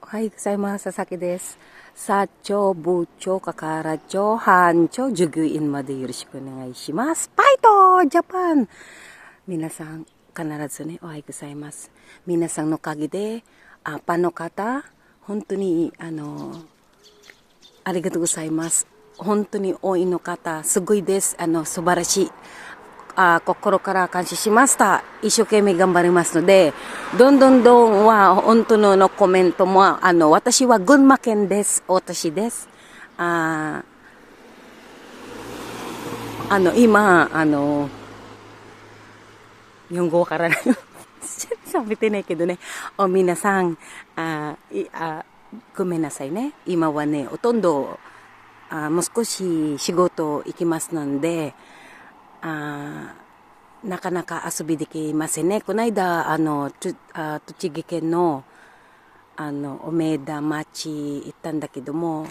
はい、ございます。佐々木です。社長、部長、係長、班長、従業員までよろしくお願いします。ファイトジャパン皆さん、必ずね、おはようございます。皆さんのおかげで、パンの方、本当に、ありがとうございます。本当に多いの方、すごいです。素晴らしい。心から感謝しました。一生懸命頑張りますので、どんどんは、本当のコメントも、私は群馬県です。私です。今、日本語わからない。sabiてないけどね。皆さん、ごめんなさいね。今はね、ほとんど、もう少し仕事行きますので、なかなか遊びできませんね。この間、栃木県の、梅田町行ったんだけども、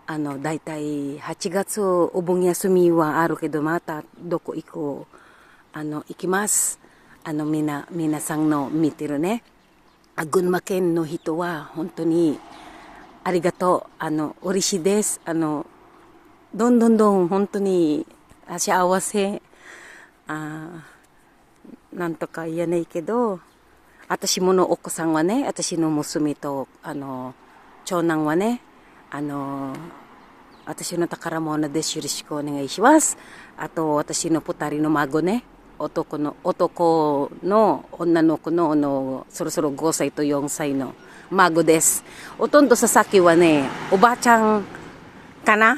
だいたい8月お盆休みはあるけど、またどこ行こう、行きます。皆さんの見てるね。群馬県の人は本当にありがとう。嬉しいです。どん本当に幸せ。なんとか言えないけど、私ものお子さんはね、私の娘と、長男はね、私の宝物です。よろしくお願いします。あと、私の二人の孫ね、男の女の子の、そろそろ5歳と4歳の孫です。ほとんどささきはね、おばあちゃんかな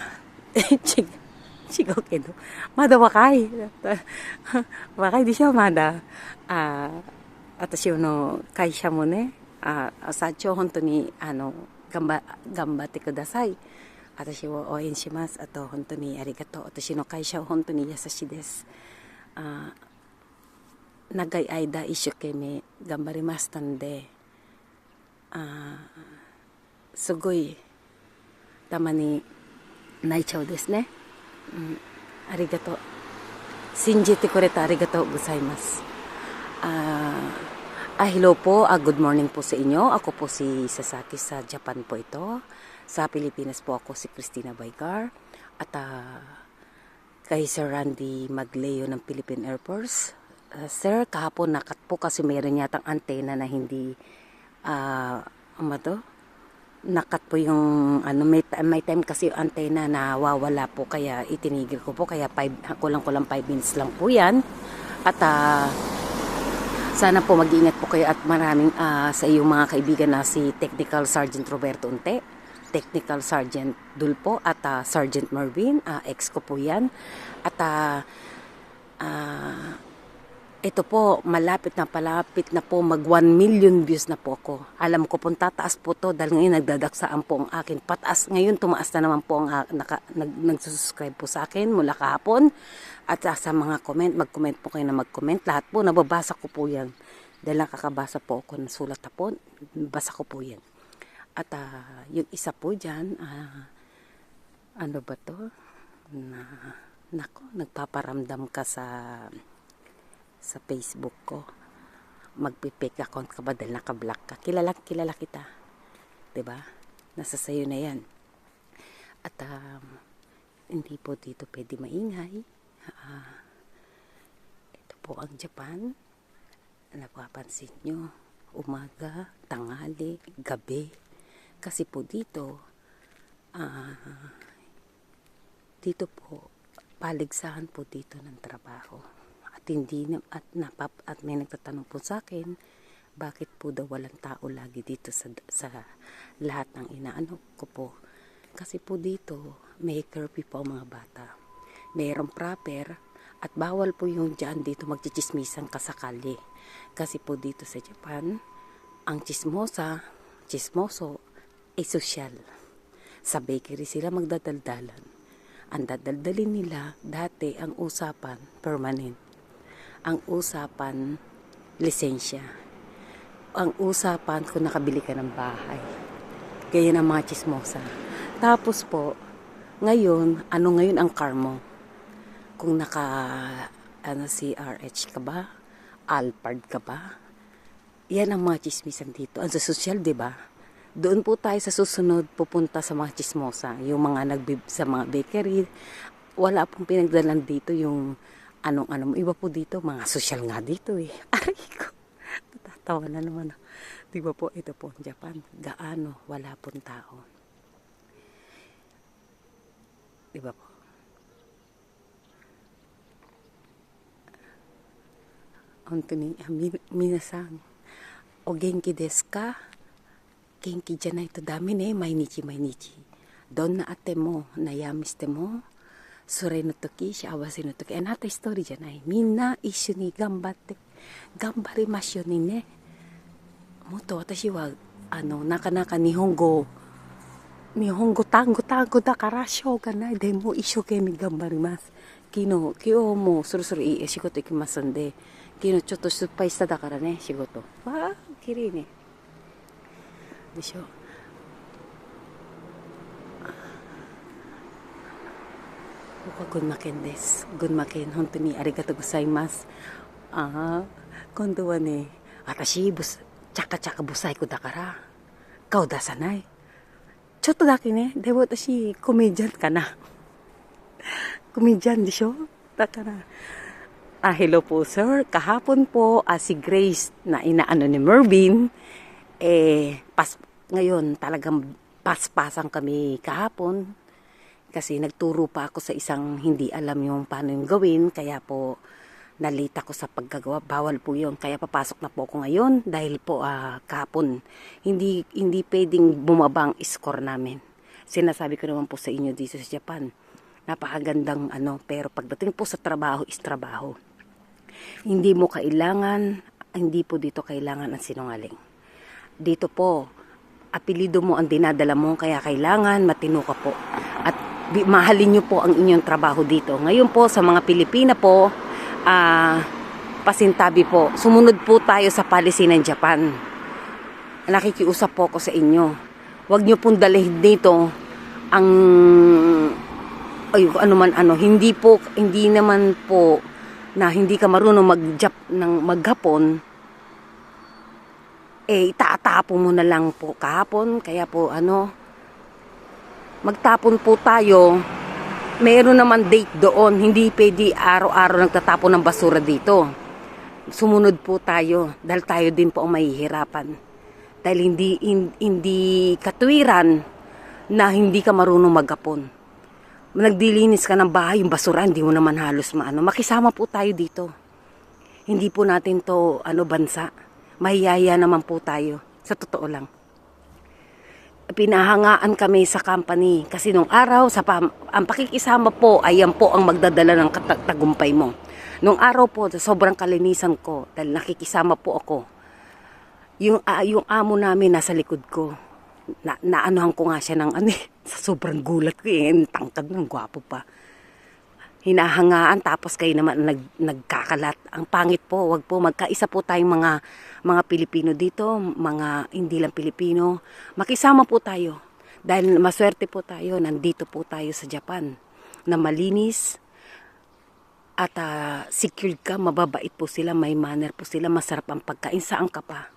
違うけど。まだ若い。若いでしょ、まだ。私の会社もね、社長本当に、頑張ってください。私を応援します。あと、本当にありがとう。私の会社は本当に優しいです。長い間一生懸命頑張りましたんで、すごい、たまに泣いちゃうですね。ありがとう。信じてくれてありがとうございます。hello po, good morning po sa inyo. Ako po si Sasaki sa Japan po ito. Sa Pilipinas po ako si Christina Baygar. At kay Sir Randy Magleo ng Philippine Air Force. Sir, kahapon nakat po kasi mayroon yatang antena na hindi, nakat po yung, may time kasi yung antena na wawala po, kaya itinigil ko po, kaya kulang 5 minutes lang po yan. At sana po mag-iingat po kayo at maraming sa iyong mga kaibigan na si Technical Sergeant Roberto Unte, Technical Sergeant Dulpo at Sergeant Marvin, ex ko po yan. At ito po, malapit na po mag 1 million views na po ako. Alam ko pong tataas po to dahil ngayon nagdadaksaan po ang akin. Pataas ngayon, tumaas na naman po ang nagsusubscribe po sa akin mula kahapon. At sa mga comment, mag-comment po kayo na mag-comment. Lahat po, nababasa ko po yan. Dahil nakakabasa po ako ng sulat na po, basa ko po yan. At yung isa po dyan, ano ba to? Nagpaparamdam ka sa Facebook ko. Magpipake account ka ba dahil naka-block ka? Kilala kita. 'Di ba? Nasa sayo na 'yan. At hindi po dito pwede maingay. Ito po ang Japan. Napapansin nyo, umaga, tanghali, gabi. Kasi po dito po, paligsahan po dito ng trabaho. At may nagtatanong po sa akin, bakit po daw walang tao lagi dito sa lahat ng inaano ko po. Kasi po dito, may curfew po ang mga bata. Mayroong proper at bawal po yung dyan dito magchichismisan ka sa kalye. Kasi po dito sa Japan, ang chismoso ay sosyal. Sa bakery sila magdadaldalan. Ang dadaldalin nila, dati ang usapan, permanent. Ang usapan, lisensya. Ang usapan kung nakabili ka ng bahay. Gaya ng mga chismosa. Tapos po, ngayon ang car mo? Kung CRH ka ba? Alphard ka ba? Yan ang mga chismisan dito. Ang social, di ba? Doon po tayo sa susunod pupunta sa mga chismosa, yung mga sa mga bakery. Wala pong pinagdalan dito yung anong iba po dito, mga social nga dito eh. Aray ko, natatawa na naman. Di ba po, ito po ang Japan, gaano wala pong tao. Di ba po? Anthony, minasan, o genki desu ka? Genki janai to dame ne, mainichi mainichi. Donna atte mo, nayami shite mo, sore no toki, siawase no toki. Anata story janai. Minna isshu ni gambatte, gambarimashu ni ne. Moto watashi wa, nakanaka nihongo tango da kara shouganai. Demo isshoukemi gambarimasu. Kino mo suru shigoto ikimasu nde. Kino chotto shuppai shita da kara ne, shigoto. Wa, kirei ne. Desho. Gunmaken desu. Gunmaken, hontoni arigatou gozaimasu. Kondo wa ne, watashi chaka busai ko da kara, kao dasanai. Chotto dake ne, demo watashi komedian ka na. Komedian desho? Dakara, hello po sir, kahapon po si Grace na inaano ni Mervin, ngayon talagang paspasan kami kahapon kasi nagturo pa ako sa isang hindi alam yung paano yung gawin, kaya po nalita ko sa paggagawa, bawal po yun, kaya papasok na po ako ngayon dahil po kahapon hindi pwedeng bumaba ang score namin. Sinasabi ko naman po sa inyo dito sa Japan, napakagandang pero pagdating po sa trabaho is trabaho. Hindi po dito kailangan ang sinungaling. Dito po, apelido mo ang dinadala mo, kaya kailangan matino ka po. At mahalin nyo po ang inyong trabaho dito. Ngayon po, sa mga Pilipina po, pasintabi po, sumunod po tayo sa policy ng Japan. Nakikiusap po ako sa inyo. Huwag nyo pong dalhin dito ang hindi naman po na hindi ka marunong maghapon, itatapon mo na lang po kahapon, kaya po magtapon po tayo, meron naman date doon, hindi pwede araw-araw nagtatapon ng basura dito. Sumunod po tayo, dahil tayo din po ang mahihirapan. Dahil hindi katwiran na hindi ka marunong maghapon. Nagdilinis ka ng bahay, yung basura, hindi mo naman halos makisama po tayo dito. Hindi po natin to bansa. Mahiyaya naman po tayo. Sa totoo lang. Pinahangaan kami sa company. Kasi nung araw, ang pakikisama po, ayan po ang magdadala ng tagumpay mo. Nung araw po, sobrang kalinisan ko. Dahil nakikisama po ako. Yung amo namin nasa likod ko. Naanuhan ko nga siya ng sa sobrang gulat ko tangkad ng gwapo pa. Hinahangaan tapos kayo naman nagkakalat. Ang pangit po, wag po, magkaisa po tayong mga Pilipino dito, mga hindi lang Pilipino. Makisama po tayo dahil maswerte po tayo, nandito po tayo sa Japan na malinis at secured ka, mababait po sila, may manner po sila, masarap ang pagkain, saan ka pa.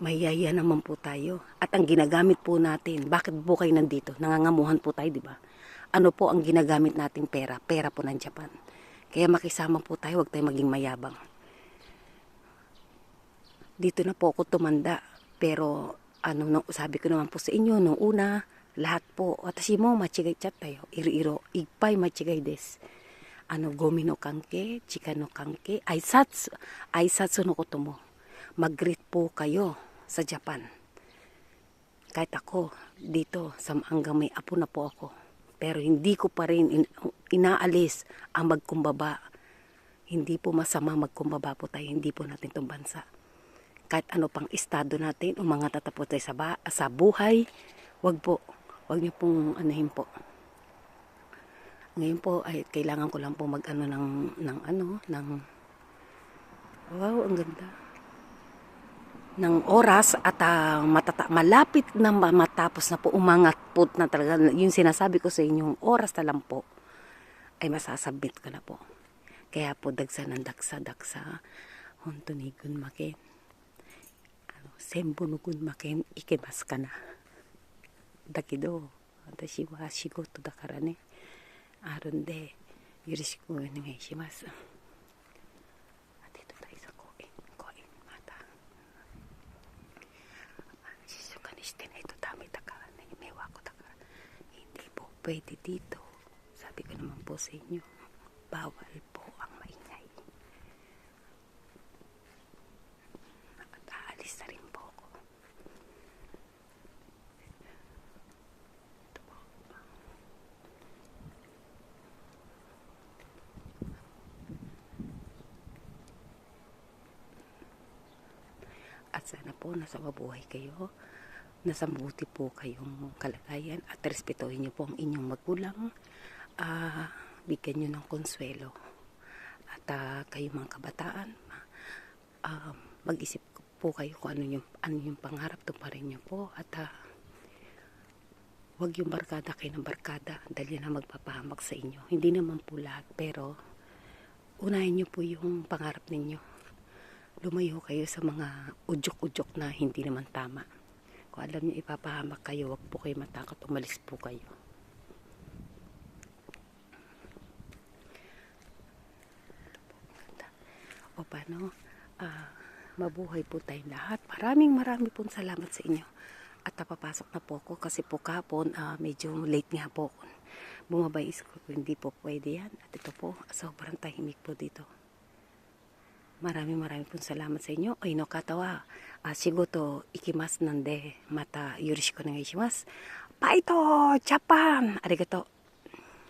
Mayaya naman po tayo. At ang ginagamit po natin, bakit po kayo nandito? Nangangamuhan po tayo, di ba? Ano po ang ginagamit nating pera? Pera po ng Japan. Kaya makisama po tayo, huwag tayo maging mayabang. Dito na po ako tumanda. Pero, sabi ko naman po sa inyo, nung una, lahat po, watashi mo machigay chat tayo. Iro-iro, igpay machigay des. Gomi no kanke, chika no kanke, aisatsu no koto mo. Mag-greet po kayo sa Japan. Kahit ako, dito, hanggang may apo na po ako. Pero hindi ko pa rin inaalis ang magkumbaba. Hindi po masama magkumbaba po tayo, hindi po natin itong bansa. Kahit ano pang estado natin, mga tatapos tayo sa buhay, wag niyo pong anahin po. Ngayon po, ay kailangan ko lang po wow, ang ganda. Ng oras at malapit na matapos na po, umangat po na talaga. Yung sinasabi ko sa inyong oras na lang po ay masasubmit ko na po. Kaya po dagsa ng daksa hontoni gunmaken 全部の群馬県行けますかな。だけど私は仕事だからね、あるんでよろしくお願いします。また静かにしてないとダメだからね、迷惑だから。hindi po pwede dito, sabi ko naman po sa inyo, bawal po ang maingay. At aalis na rin po ako. Ito po. At sana po nasa mabuhay kayo, nasa mabuti po kayong kalagayan, at respetuhin niyo po ang inyong magulang, bigyan niyo ng konsuelo. At kayo mga kabataan, mag-isip po kayo kung ano yung pangarap, tuparin niyo po. At huwag yung barkada kayo ng barkada dahil yan ang magpapahamak sa inyo. Hindi naman po lahat, pero unahin niyo po yung pangarap ninyo. Lumayo kayo sa mga udyok-udyok na hindi naman tama. Kung alam niyo ipapahamak kayo, huwag po kayo matakot, umalis po kayo. O paano? Mabuhay po tayong lahat. Maraming pong salamat sa inyo. At papasok na po ako kasi po kahapon medyo late nga po ako. Bumaba yung school ko, hindi po pwede yan. At ito po, sobrang tahimik po dito. Maraming pong salamat sa inyo. Ay no katawa. Shigoto ikimasu nande mata yoroshiku onegai shimasu. Baito! Japan! Arigato!